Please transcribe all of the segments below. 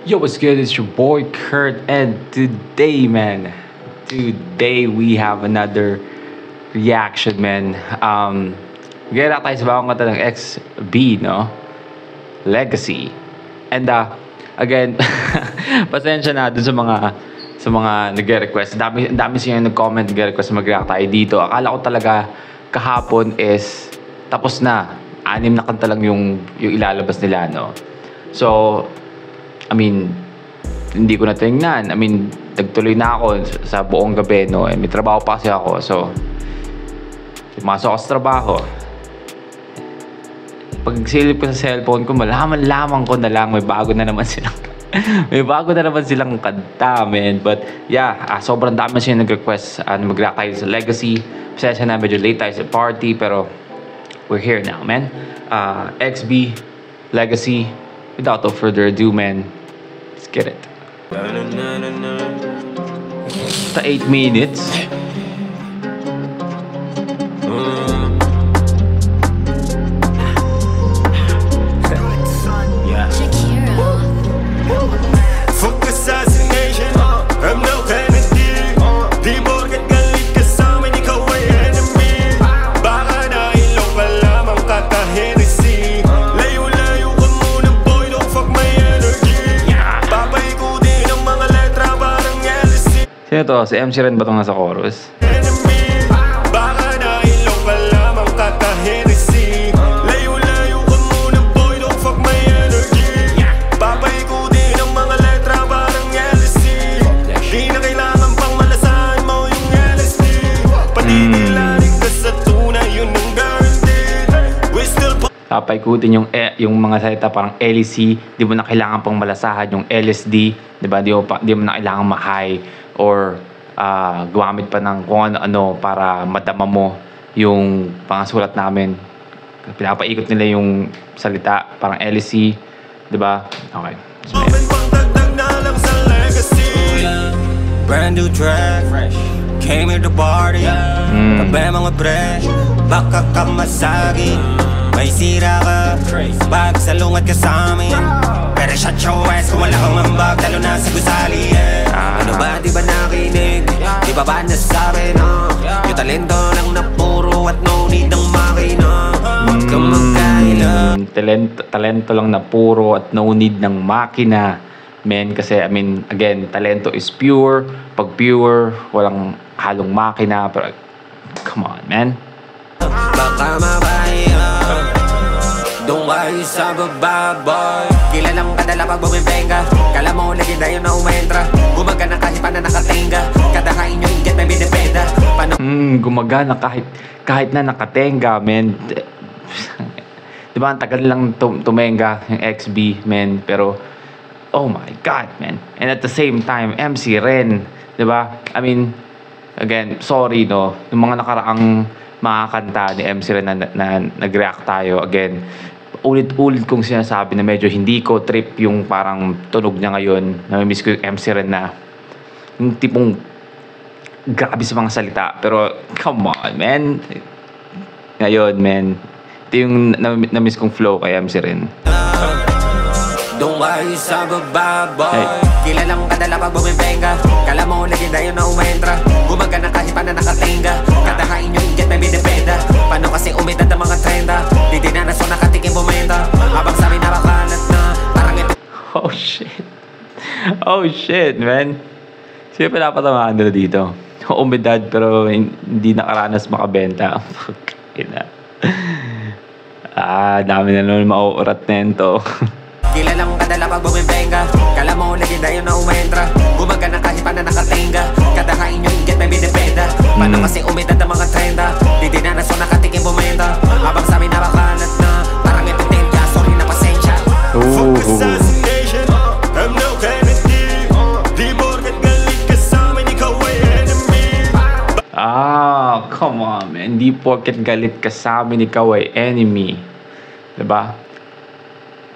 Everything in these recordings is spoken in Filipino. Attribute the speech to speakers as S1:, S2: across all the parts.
S1: Yo, what's good? It's your boy Kurt, and today, man, today we have another reaction, man. Gaya tayo sa bagong kanta ng XB, no? Legacy. And again, pasensya na dun sa mga nagre-request. Dami siya nag-comment, nagre-request mag-react tayo dito. Akala ko talaga kahapon is tapos na. 6 na kanta lang yung ilalabas nila, no? So, I mean, hindi ko na tingnan. I mean, nagtuloy na ako sa buong gabi, no? May trabaho pa kasi ako. So, pumasok ako sa trabaho. Pag silip ko sa cellphone ko, malaman ko na lang may bago na naman silang kanta, man. But, yeah, sobrang dami siya nag-request mag-react tayo sa Legacy. Pasensya na, medyo late tayo sa party, pero we're here now, man. XB, Legacy. Without further ado, man, let's get it. Sa 8 minutes. Sino to? Si MC Ren ba itong nasa chorus? Papaikutin yung mga salita parang LEC, di mo na kailangan pang malasahan yung LSD, di ba? Di mo na kailangan ma-high or gumamit pa ng kung ano para madama mo yung pangasulat namin. Pinapaikot nila yung salita parang LEC, di ba? Okay.
S2: Brand new track, came here to party. Tabi mga pre, baka ka masagi. May sira ka, bag salungat ka sa amin. Pero shut your ass kung wala kang ambag, lalo na sa gusali, Ano ba, di ba nakinig? Di ba ba nasabi na yung talento lang na puro at no need ng makina?
S1: Talento lang na puro at no need ng makina. Men, kasi I mean, again, talento is pure. Pag pure, walang halong makina. Pero, come on, man.
S2: Baka mabaya doon kayo sa bababoy. Kilalang kadala pag bumibenga. Kala mo lagi na yun na umentra. Gumagana kahit pa na nakatenga. Kada kain nyo inget may binipenda.
S1: Gumagana kahit na nakatenga, men. Diba, ang tagal lang tumenga yung XB, men. Pero, oh my God, man. And at the same time, MC Ren. Diba? I mean, again, sorry, no. Yung mga nakaraang mga kanta ni MC Ren na nag-react tayo, again, ulit-ulit kong sinasabi na medyo hindi ko trip yung parang tunog niya ngayon. Namimiss ko yung MC Ren na yung tipong grabe sa mga salita. Pero, come on, man. Ngayon, man, ito yung namiss kong flow kay MC Ren.
S2: Doon kayo sa bababoy. Kilalang kadala pag bumibenga. Kala mo lagi na yun na umentra. Gumagana kahit pa na nakatenga. Kada kain nyo inget may binipenda. Paano kasi umidad ang mga trenda? Di dinanaso nakatikim bumenta. Habang sabi nakakalat na parang ito.
S1: Oh shit. Oh shit, man. Sino pinapatamaan nila dito? Umidad pero hindi nakaranas makabenta. Dami na naman mauurat na yun to.
S2: Kilalang kadala pag bumibenga. Kala mo lagi na yun na umentra. Gumagana kahit pa na nakatenga. Kada kain nyo inget may binipenda. Paano kasi umidad ang mga trenda? Di dinanaso nakatikim bumenta. Habang sabi nakakalat na parang epidemya. Sorry na pasensya. Focus assassination, I'm no Kennedy. Di porket galit ka sa amin, ikaw ay enemy.
S1: Come on, man. Di porket galit ka sa amin, ikaw ay enemy. Diba?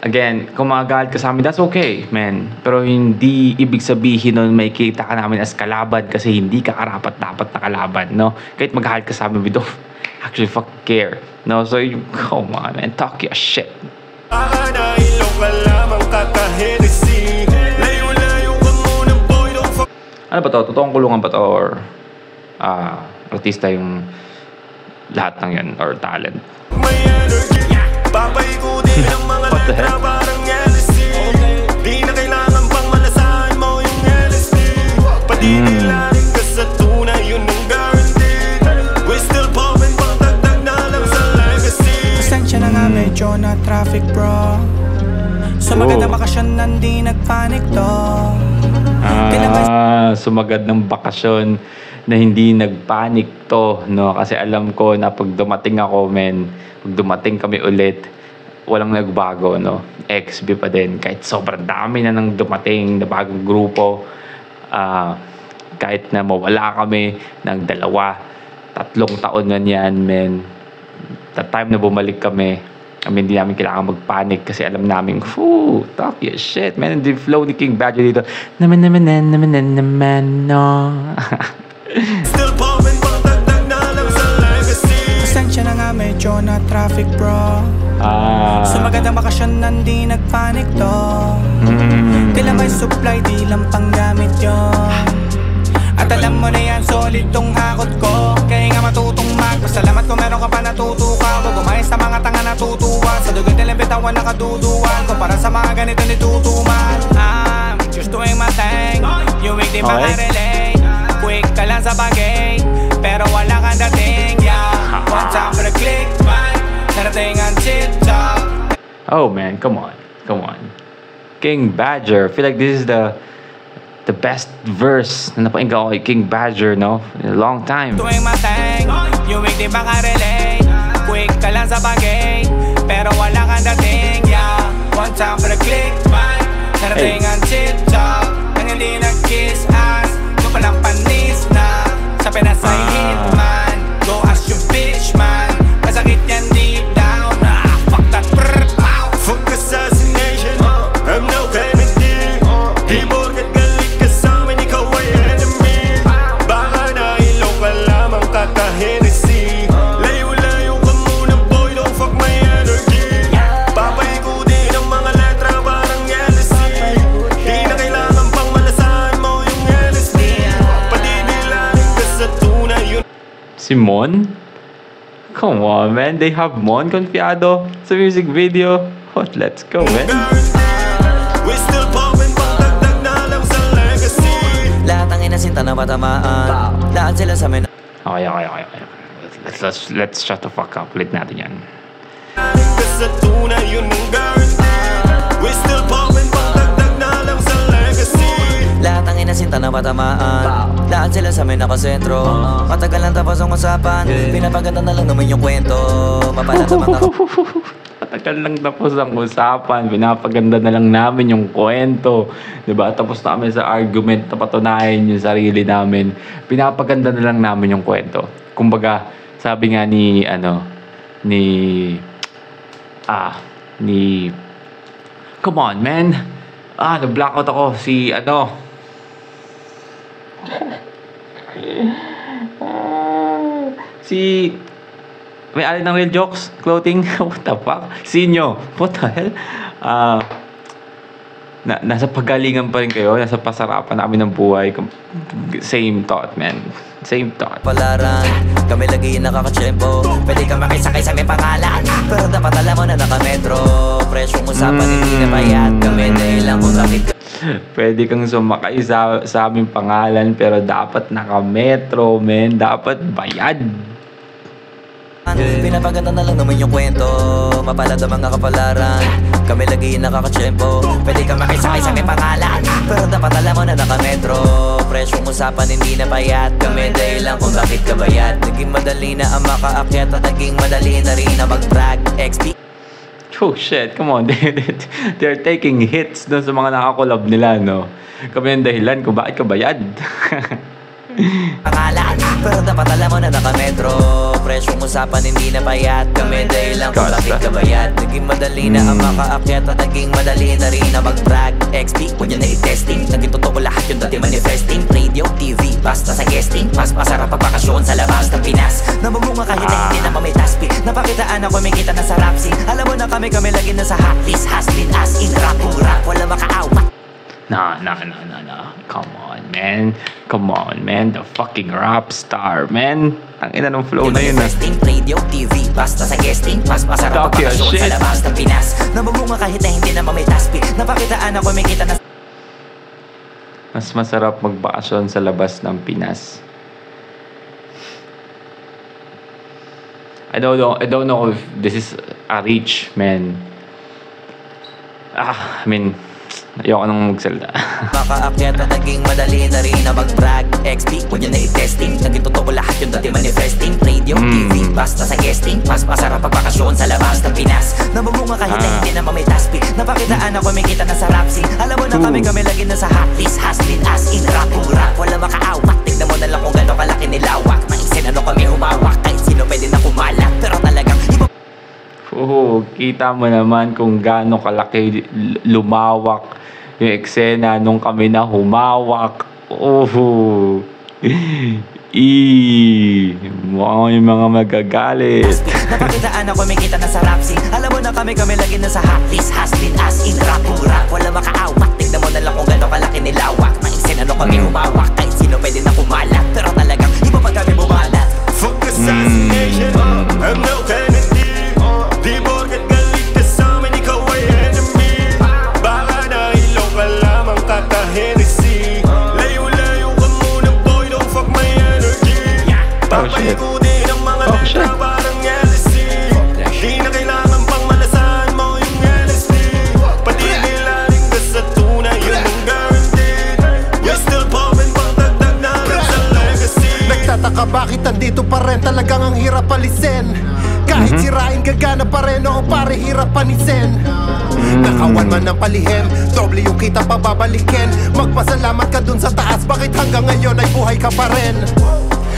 S1: Again, kung magalit ka sa amin, that's okay, man. Pero hindi ibig sabihin nun may kita ka namin as kalaban kasi hindi ka karapat-dapat na kalaban, no? Kahit magalit ka sa amin, we don't actually fucking care, no? So, come on, man. Talk your shit. ba to? Totoong kulungan ba to? Or artista yung lahat ng yan? Or talent?
S3: May energy, papaikutin ang mga
S1: What the
S3: letra
S1: heck?
S3: parang LSD. Di na kailangan pang malasahan mo yung LSD. Patinilarin ka sa tunay, yun ang guaranteed. We still poppin' pang dagdag na lang sa legacy.
S4: Pasensya na nga medyo na traffic bro. Sumagad na bakasyon nandi nagpanik to.
S1: Sumagad ng bakasyon na hindi nagpanik to, no? Kasi alam ko na pag dumating ako, men, pag dumating kami ulit, walang nagbago, no? XB pa din. Kahit sobrang dami na nang dumating na bagong grupo, kahit na mawala kami ng 2-3 taon na yan, men. That time na bumalik kami, hindi namin kailangan magpanik kasi alam namin, talk your shit, man. And the flow ni King Badger dito, naman, no.
S3: Still poppin' pang dagdag na lang sa legacy.
S4: Pasensya na nga medyo na traffic bro. Sumagad ang bakasyon nandi nagpanik to. Kailan may supply di lang panggamit yun. At alam mo na yan, solid tong hakot ko. Kaya nga matutong magpasalamat kung meron ka pa natutuka. Huwag umayos sa mga tanga natutuwa. Sa dugot nilang bitawan nakaduduan. Kumpara sa mga ganito nitutuman. I'm just doing my thing. You make di makarelate. Quick ka lang sa bagay, pero wala kang dating, yeah. One time for the click, man. Narating ang chit-chop.
S1: Oh man, come on. King Badger, I feel like this is the best verse na napakinggan ko kay King Badger, no? In a long time.
S4: Doing my thing, you make di makarelate. Quick ka lang sa bagay, pero wala kang dating, yeah. One time for the click, man. Narating ang chit-chop. Nang hindi nag-kiss ass, doon palang panis na. Sa Pinas ay hitman. Go ask your bitch, man. Masakit yan deep down. Fuck that, brrr, pow.
S3: Fuck assassination, I'm no Kennedy. Di porket galit ka sa'min, ikaw ay enemy. Baka nahilo ka lamang kaka-Hennessy. Layo-layo ka muna boy, don't fuck my energy. Papaikutin ang mga letra parang LSD. Di na kailangan pang malasahan mo yung LSD. Patinilarin ka sa tunay, yun.
S1: Si Mon? Come on, man. They have Mon Confiado sa music video. Let's go, man.
S3: We still poppin' pang dagdag na lang sa legacy.
S2: Lahat ang inasinta na matamaan. Lahat sila sa amin.
S1: Okay. Let's shut the fuck up. Ulit natin yan.
S3: Ka sa tunay, yun ang guarantee. We still poppin' pang dagdag na lang sa legacy.
S2: Lahat ang inasinta na matamaan. Lahat sila sa amin nakasentro. Matagal lang tapos ang usapan. Pinapaganda na lang naman yung kwento. Mapalat ang mga
S1: Matagal lang tapos ang usapan. Pinapaganda na lang namin yung kwento. Diba? Tapos na kami sa argument na patunayan yung sarili namin. Pinapaganda na lang namin yung kwento. Kumbaga, sabi nga ni come on, man. Na-blackout ako. May-ari ng Real Jokes Clothing. What the fuck? Sinyo. What the hell? Nasa pagalingan pa rin kayo. Nasa pasarapan namin ng buhay. Same thought, man. Same thought.
S2: palaran. Kami lagi nakakatsyempo. Pwede ka makisakay sa may pangalan. Pero dapat alam mo na nakametro. Presyong usapan hindi na bayad. Kami dahil lang kung bakit
S1: Pwede kang sumakay sa aming pangalan pero dapat naka-metro, men. Dapat bayad.
S2: pinapaganda na lang naman yung kwento. Mapalad ang mga kapalaran. Kami lagi nakakatsyempo. Pwede ka makisakay sa may pangalan. Pero dapat alam mo na nakametro. Presyong usapan hindi na bayad. Kami dahil lang kung bakit ka bayad. Naging madali na ang makaakyat at naging madali na rin na mag-brag. XP
S1: Oh shit, come on. They're taking hits dun sa mga nakakolab nila, no? Kami ang dahilan kung bakit ka bayad.
S2: pangalan. Pero dapat alam mo na nakametro. Presyong usapan hindi na bayad. Kami dahil lang kung bakit ka bayad. Naging madali na ang makaakyat at naging madali na rin na mag-brag. XP, huwag nyo na i-testing. Naging totoo lahat yung dati manifesting. Radio, TV, basta sa guesting. Mas masarap pagbakasyon sa labas ng Pinas. Namumunga kahit na hindi naman may taspi. Napakitaan ako may kita na sa rap scene. Alam mo na kami lagi na sa hot list. Has been as in rap, kung rap wala makaawa.
S1: Nah. Come on, man. The fucking rap star, man. Ang ina ng flow na yun,
S2: Manifesting, radio, TV, basta sa guesting. Mas masarap
S1: Talk your
S2: pagpakasyon
S1: shit.
S2: sa labas ng Pinas. Nabumunga kahit na hindi naman may taspi. Napakitaan ako may kita na
S1: Mas masarap magbakasyon sa labas ng Pinas. I don't know if this is a reach, man. I mean, ayoko nang magsalita.
S2: makaakyat at naging madali na rin na mag-brag. XP, huwag nyo na i-testing. Naging totoo lahat yung dati manifesting. Radio, TV, basta sa guesting. Mas masarap pagpakasyon sa labas ng Pinas. Nabumunga kahit na hindi naman may taspi. Napakitaan ako may kita na sa rap scene. Alam mo na kami lagi na sa hotlist. Has been as in rap, wala makaawak. Tignan mo na lang kung gano'ng kalaki nilawak. Maisin ano kami humawak. Kahit sino pwede na kumalat. Pero talagang iba.
S1: Kita mo naman kung gaano kalaki lumawak yung eksena nung kami na humawak. Mukhang yung mga magagalit.
S2: Napakitaan ako may kita na sa rap scene. Alam mo na kami lagi na sa hotlist. Has been as in rap, wala makaawak. Tignan mo na lang kung gano'ng kalaki nilawak. Maisin ano kami humawak. Kahit sino pwede na kumalat. Pero talagang iba pag kami bumalat.
S3: Fuck assassination, I'm no Kennedy. Di porket galit ka sa amin, ikaw ay enemy. Baka nahilo ka lamang kaka-Hennessy. Layo-layo ka muna boy, don't fuck my energy. Papaikutin ang mga letra parang LSD. Di na kailangan pang malasahan mo yung LSD. Pati nilaling ka sa tunay, yun ang guaranteed. We're still poppin' pang dagdag na lang sa legacy.
S5: Nagtataka bakit andito pa rin, talagang ang hirap alisin. Kahit sirain gagana pa rin, oo pare hirap panisin. Nakawan man ng palihim, doble yung kita pababalikin. Magpasalamat ka dun sa taas, bakit hanggang ngayon ay buhay ka pa rin?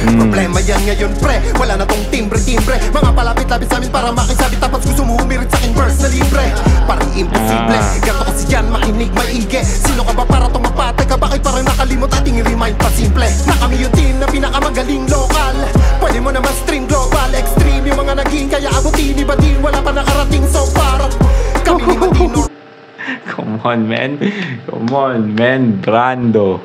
S5: Problema yan ngayon pre, wala na tong timbre-timbre. Mga palapit-lapit sa amin para makisabit. Tapos gusto mo humirit sa aking verse na libre. Parang imposible, ganto kasi yan makinig maigi. Sino ka ba para tong mapatay ka? Bakit parang nakalimot ating remind pa simple? Na kami yung team na pinakamagaling lokal. Pwede mo naman stream global, extreme yung mga naging. Kaya abutin, iba din, wala pa nakarating so far. Kami ni Matino.
S1: Come on, man. Brando.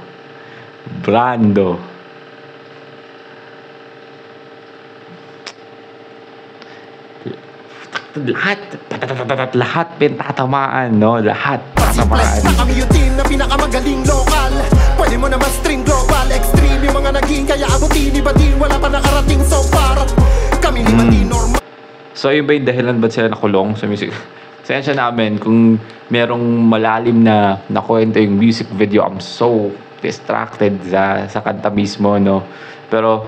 S1: Lahat pinatatamaan, no? Lahat tatamaan.
S5: Na kami yung team na pinakamagaling lokal. Pwede mo naman stream global, extreme yung mga naging. Kaya abutin, iba din, wala pa nakarating so far. Kami ni Matino.
S1: So, yun ba yung dahilan ba't sila nakulong sa music? Sensya namin kung merong malalim na nakwento yung music video. I'm so distracted sa kanta mismo, no? Pero,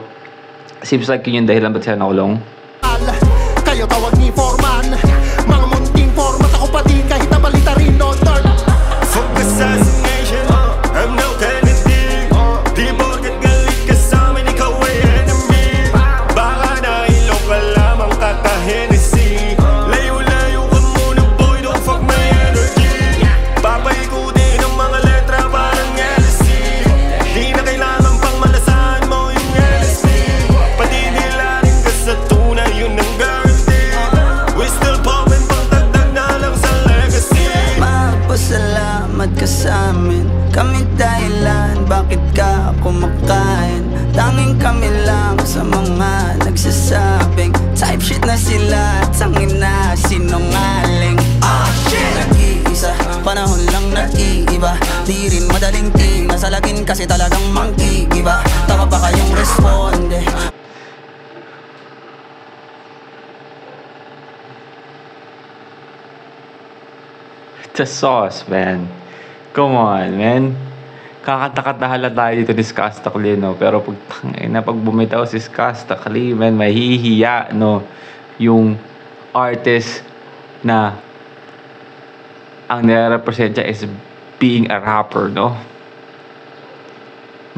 S1: seems like yun yung dahilan ba't sila nakulong.
S5: Kayo tawag ni Foreman. Mga munting format ako pa din kahit nabalita rin no turn.
S3: Fuck assassination, I'm no Kennedy. Di porket galit ka sa amin, ikaw ay enemy. Baka nahilo ka lamang kaka-Hennessy. Layo-layo ka muna boy, don't fuck my energy. Papaikutin ang mga letra parang LSD. Di na kailangan pang malasahan mo yung LSD. Pati nilaling ka sa tunay, yun ang guarantee. We still poppin' pang dagdag na lang sa legacy.
S6: Magpasalamat ka sa amin. Kami dahilan bakit ka kumakain. Tanging kami lang sa mga nagsasabing type shit na sila at sangin na sinungaling. Nag-iisa, panahon lang nag-iiba. Di rin madaling masalagin kasi talagang manggigiba. Tama pa kayong responde.
S1: The sauce, man. Come on, man. Kakatahan tayo dito ni Skastakli, no? Pero pag bumitaw si Skastakli, man, mahihiya, no? Yung artist na ang nire-represent niya is being a rapper, no?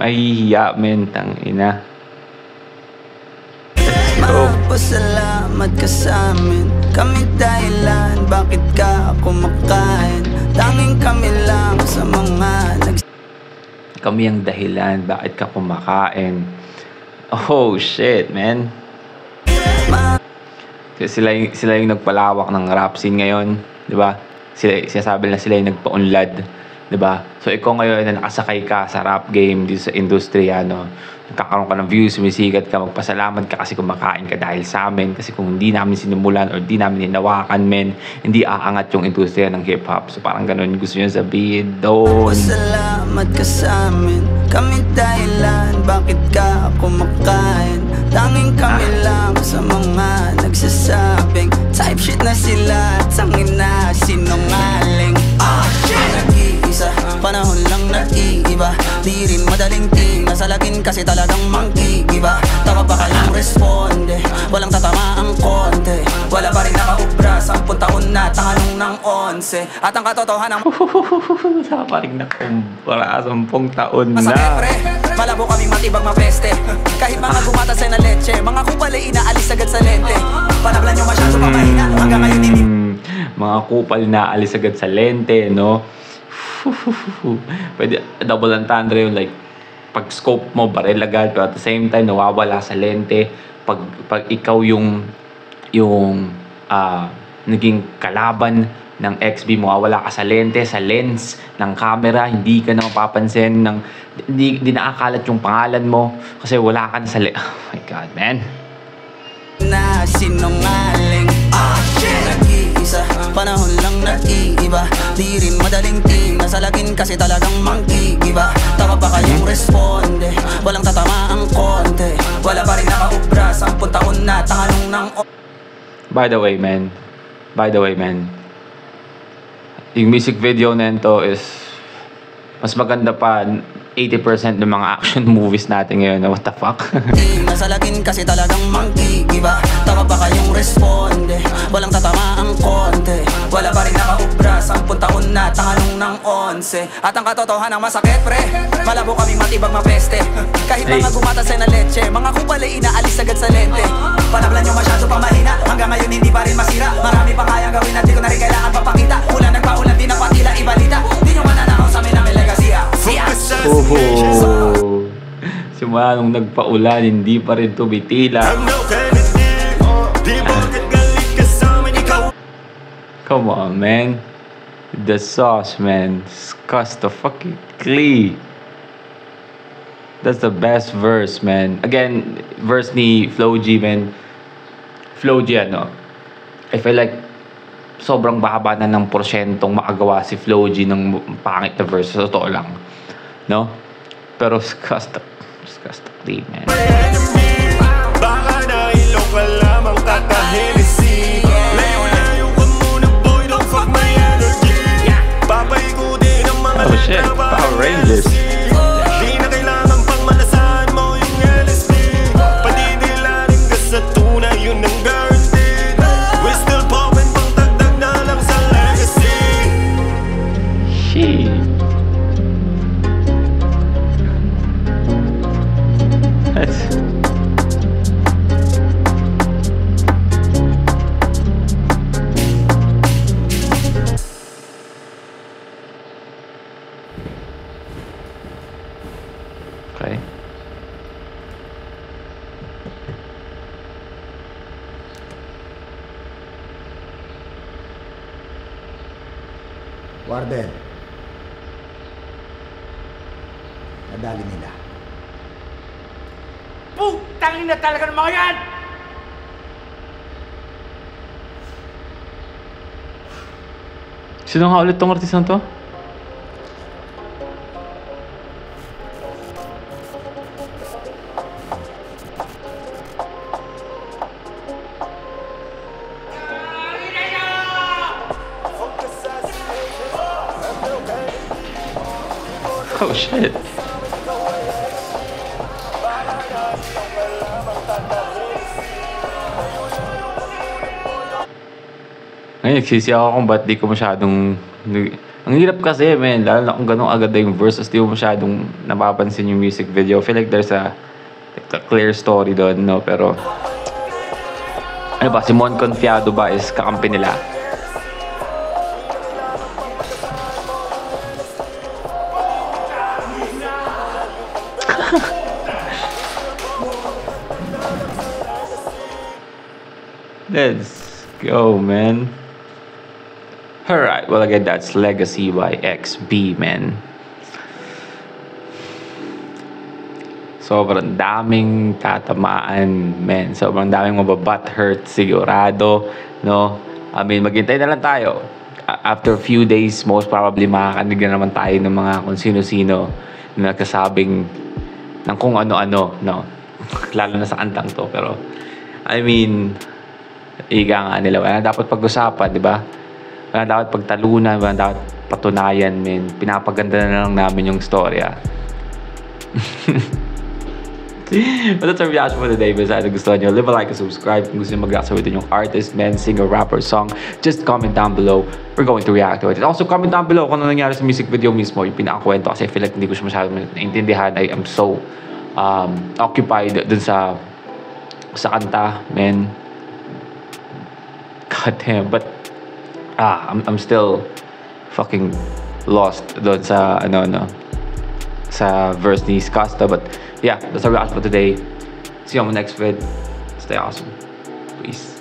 S1: Mahihiya, man, tangina.
S6: Magpasalamat ka sa amin. Kami dahilan bakit ka kumakain. Tanging kami lang sa mga
S1: Kami ang dahilan bakit ka kumakain. Oh shit, man. Sila yung nagpalawak ng rap scene ngayon, 'di ba? Sinasabi na sila yung nagpaunlad 'Diba? So ikaw ngayon na nakasakay ka sa rap game dito sa industriya, no? Nagkakaroon ka ng views, sumisikat ka, magpasalamat ka kasi kumakain ka dahil sa amin. Kasi kung hindi namin sinimulan or hindi namin hinawakan, men, hindi aangat yung industriya ng hip-hop. So parang ganun gusto nyo sabihin doon.
S6: Pasalamat ka sa amin, kami dahilan, bakit ka kumakain? Tanging kami lang sa mga nagsasabing type shit na sila, tangin na sinungaling. Nag-iisa, panahon lang nag-iiba, di rin madaling tingnan sa lagin kasi talagang manggigiba. Tama ba kayong responde? Walang tatama ang konti, wala pa rin nakaubra, 10 taon na tanong ng 11. At ang katotohanan
S1: Sa paring nakumpara, 10 taon na.
S6: masakit pre, malabo kaming matibag mapeste. Kahit mga gumatasay na leche, mga kupal ay inaalis agad sa lente. Panablan nyo masyado pa mahina, hanggang ngayon hindi
S1: Mga kupal na alis agad sa lente, no? Pwede double entendre yun, like pag scope mo baril agad, pero at the same time nawawala sa lente pag ikaw yung naging kalaban ng XB, mawawala ka sa lente, sa lens ng camera, hindi ka na mapapansin ng hindi nakakalat yung pangalan mo kasi wala ka na sa oh my god, man.
S6: na sinungaling. Nag-iisa, panahon lang nag-iiba, di rin madaling tingnan sa lagin kasi talagang manggigiba. Tama ba kayong responde? Walang tatama ang konti, wala pa rin nakaubra, 10 taon na tanong ng
S1: By the way, man, yung music video na ito is mas maganda pa 80% ng mga action movies natin ngayon. What the fuck?
S6: nasa lagin kasi talagang manggigiba. Tama ba kayong responde? Walang tatama ang konti, wala pa rin nakaubra, 10 taon na tanong ng 11. At ang katotohanan masakit pre, malabo kaming matibag mapeste. Kahit mga gumatasay na leche, mga kupal ay inaalis agad sa lente. Panablan nyo masyado pa mahina, hanggang ngayon hindi pa rin masira. Marami pa kayang gawin at di ko na rin kailangan papakita. Ulan nagpaulan, di na patila ibalita. Di nyo mananakaw sa amin na may legacy.
S1: Simula nung nagpaulan, hindi pa rin tumitila. Come on, man. The sauce, man. Disgust the fucking clee. That's the best verse, man. Again, verse ni Flo G, man. Flo G, ano? I feel like sobrang baba na ng porsyentong makagawa si Flo G ng pangit na verse. Sa totoo lang. No? Pero disgust the clee, man.
S3: Baka nailong ka lamang kakahenesi. Layo-layo ka muna boy, don't fuck my energy. Papaikutin ang mga
S1: Oh shit, Power Rangers.
S3: Di na kailangan pang malasahan mo yung LSD. Padidilanin ka sa tunay, yun ang guaranteed. We still poppin' pang dagdag na lang sa legacy.
S1: Shit. That's... Okay.
S7: Warden. Nadali nila.
S8: Putangin na talaga ng mga yan!
S1: Sino nga ulit tong artist na to? Oh shit. Ngayon, nagsisi ako kung ba't di ko masyadong... Ang hirap kasi, man. Lalo na kung ganun agad na yung verses, di ko masyadong napapansin yung music video. I feel like there's a clear story doon, no? Pero... Ano ba? Si Mon Confiado ba is kakampi nila? Let's go, man. Alright, well again, that's Legacy by XB, man. Sobrang daming tatamaan, men. Sobrang daming mababat hurt, sigurado, no? I mean, maghintay na lang tayo. After a few days, most probably makakanig na naman tayo ng mga kung sino-sino na nagkasabing ng kung ano-ano, no? Lalo na sa kantang to, pero I mean, iga nga nila. Wala dapat pag-usapan, di ba? Wala dapat pagtalunan, wala dapat patunayan, men. Pinapaganda na lang namin yung storya. But that's our reaction for today. Basta nagustuhan nyo, leave a like and subscribe. Kung gusto nyo mag-react sa yung artist, man, singer, rapper, song, just comment down below. We're going to react to it. Also, comment down below kung ano nangyari sa music video mismo, yung pinakakwento. Kasi I feel like hindi ko siya masyadong naintindihan. I am so occupied dun sa kanta, man. God damn. But, I'm still fucking lost dun sa, sa verse ni Skasta. But, yeah, that's our reaction for today. See you on the next vid. Stay awesome. Peace.